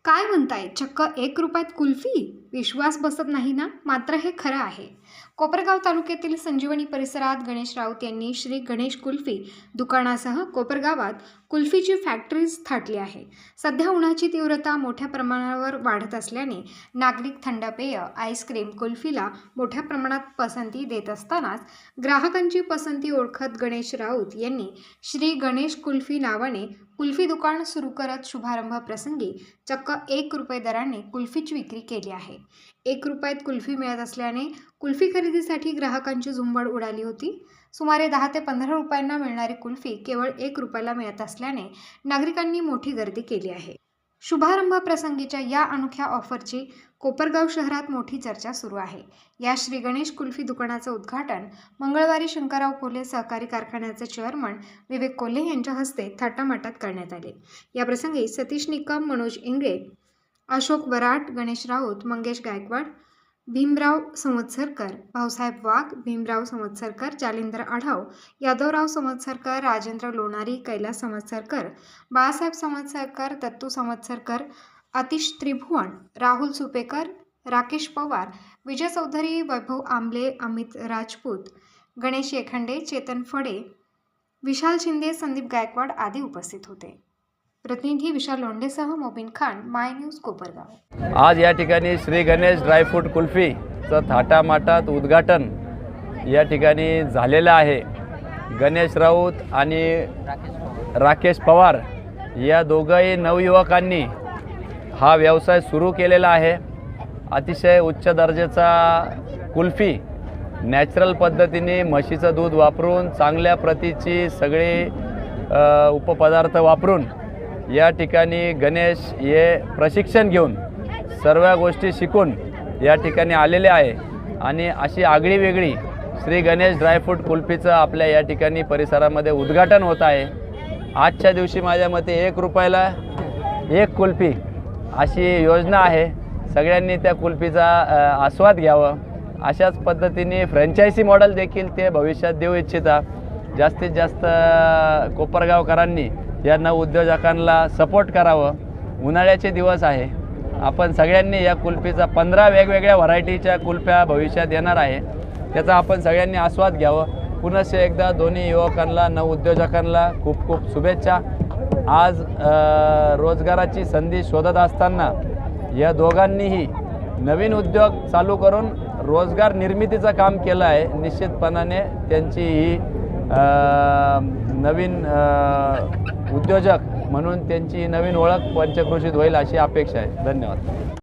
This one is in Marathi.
काय म्हणताय? चक्क 1 रुपयात कुल्फी? विश्वास बसत नाही ना? मात्र हे खरं आहे. कोपरगाव तालुक्यातील संजीवनी परिसरात गणेश राऊत यांनी श्री गणेश कुल्फी दुकानासह कोपरगावात कुल्फीची फॅक्टरीज थाटली आहे. सध्या उन्हाची तीव्रता मोठ्या प्रमाणावर वाढत असल्याने नागरिक थंड पेय, आईस्क्रीम, कुल्फीला मोठ्या प्रमाणात पसंती देत असतानाच ग्राहकांची पसंती ओळखत गणेश राऊत यांनी श्री गणेश कुल्फी नावाने कुल्फी दुकान सुरू करत शुभारंभ प्रसंगी चक्क 1 रुपये दराने कुल्फीची विक्री केली आहे. 1 रुपयात कुल्फी मिळत असल्याने कुल्फी खरेदीसाठी ग्राहकांची झुंबड उडाली होती. सुमारे 10 ते 15 रुपयांना मिळणारी कुल्फी केवळ 1 रुपयाला मिळत असल्याने नागरिकांनी मोठी गर्दी केली आहे. शुभारंभ प्रसंगीच्या या अनोख्या ऑफरची कोपरगाव शहरात मोठी चर्चा सुरू आहे. या श्री गणेश कुल्फी दुकानाचं उद्घाटन मंगळवारी शंकरराव कोल्हे सहकारी कारखान्याचे चेअरमन विवेक कोल्हे यांच्या हस्ते थाटामाटात करण्यात आले. या प्रसंगी सतीश निकम, मनोज इंगळे, अशोक वराट, गणेश राऊत, मंगेश गायकवाड, भीमराव समतसरकर, भाऊसाहेब वाघ, भीमराव समतसरकर, जालिंदर आढाव, यादवराव समतसरकर, राजेंद्र लोणारी, कैलास समतसरकर, बाळासाहेब समतसरकर, दत्तू समतसरकर, आतिश त्रिभुवन, राहुल सुपेकर, राकेश पवार, विजय चौधरी, वैभव आंबले, अमित राजपूत, गणेश येखंडे, चेतन फडे, विशाल शिंदे, संदीप गायकवाड आदी उपस्थित होते. प्रतिनिधी विशाल लोंढेसह मोबिन खान, माय न्यूज कोपरगाव. आज या ठिकाणी श्री गणेश ड्रायफ्रूट कुल्फीचं थाटामाटात उद्घाटन या ठिकाणी झालेलं आहे. गणेश राऊत आणि राकेश पवार या दोघंही नवयुवकांनी हा व्यवसाय सुरू केलेला आहे. अतिशय उच्च दर्जाचा कुल्फी नॅचरल पद्धतीने म्हशीचं दूध वापरून चांगल्या प्रतीची सगळे उपपदार्थ वापरून या ठिकाणी गणेश हे प्रशिक्षण घेऊन सर्व गोष्टी शिकून या ठिकाणी आलेले आहे आणि अशी आगळी वेगळी श्री गणेश ड्रायफ्रूट कुल्फीचं आपल्या या ठिकाणी परिसरामध्ये उद्घाटन होत आहे. आजच्या दिवशी माझ्या मते 1 रुपयाला 1 कुल्फी अशी योजना आहे. सगळ्यांनी त्या कुल्फीचा आस्वाद घ्यावा. अशाच पद्धतीने फ्रँचायझी मॉडेल देखील ते भविष्यात देऊ इच्छिता. जास्तीत जास्त कोपरगावकरांनी या नवउद्योजकांना सपोर्ट करावं. उन्हाळ्याचे दिवस आहे. आपण सगळ्यांनी या कुल्फीचा 15 वेगवेगळ्या व्हरायटीच्या कुल्फ्या भविष्यात येणार आहे. त्याचा आपण सगळ्यांनी आस्वाद घ्यावं. पुनश्च एकदा दोन्ही युवकांना, नवउद्योजकांना खूप खूप शुभेच्छा. आज रोजगाराची संधी शोधत असताना या दोघांनीही नवीन उद्योग चालू करून रोजगार निर्मितीचं काम केलं आहे. निश्चितपणाने त्यांची ही नवीन उद्योजक म्हणून त्यांची नवीन ओळख पंचक्रोशीत होईल अशी अपेक्षा आहे. धन्यवाद.